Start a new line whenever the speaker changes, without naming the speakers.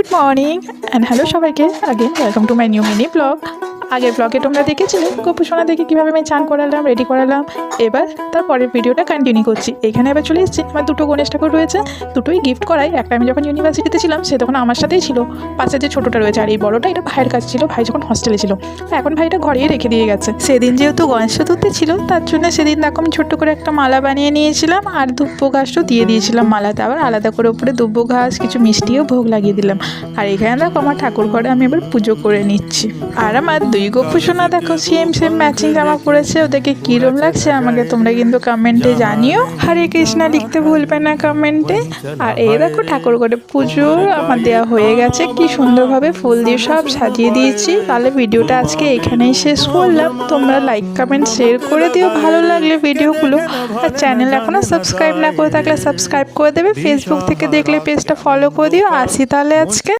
Good morning and hello সবাইকে, again welcome to my new mini blog. আগের ব্লগে তোমরা দেখেছিলে গোপুসোনা দেখে কীভাবে আমি চান করালাম, রেডি করালাম। এবার তারপরের ভিডিওটা কন্টিনিউ করছি। এখানে এবার চলে এসেছি, আমার দুটো গণেশ ঠাকুর রয়েছে, দুটোই গিফট করাই। একটা আমি যখন ইউনিভার্সিটিতে ছিলাম সে তখন আমার সাথেই ছিল, পাশে যে ছোটোটা রয়েছে, আর এই বড়োটা এটা ভাইয়ের কাছে ছিল, ভাই যখন হস্টেলে ছিল। এখন ভাইটা ঘরেই রেখে দিয়ে গেছে। সেদিন যেহেতু গণেশ চতুর্থী ছিল তার জন্য সেদিন দেখো আমি ছোট্ট করে একটা মালা বানিয়ে নিয়েছিলাম, আর দুব্বো ঘাসও দিয়ে দিয়েছিলাম মালাতে। আবার আলাদা করে উপরে দুব্বো ঘাস, কিছু মিষ্টিও ভোগ লাগিয়ে দিলাম। আর এখানে দেখো আমার ঠাকুর ঘরে আমি এবার পুজো করে নিচ্ছি। আর আমার দুই গোপুসোনা দেখো সেম ম্যাচিং জামা পরেছে, ওদেরকে কিরম লাগছে আমাকে তোমরা কিন্তু কমেন্টে জানিও। হরে কৃষ্ণা লিখতে ভুলবে না কমেন্টে। আর এই দেখো ঠাকুর ঘরে পুজো আমার দেওয়া হয়ে গেছে, কি সুন্দরভাবে ফুল দিয়ে সব সাজিয়ে দিয়েছি। তাহলে ভিডিওটা আজকে এখানেই শেষ করলাম। তোমরা লাইক কমেন্ট শেয়ার করে দিও ভালো লাগলে ভিডিওগুলো। আর চ্যানেল এখনো সাবস্ক্রাইব না করে থাকলে সাবস্ক্রাইব করে দেবে। ফেসবুক থেকে দেখলে পেজটা ফলো করে দিও। আসি তাহলে আজকে।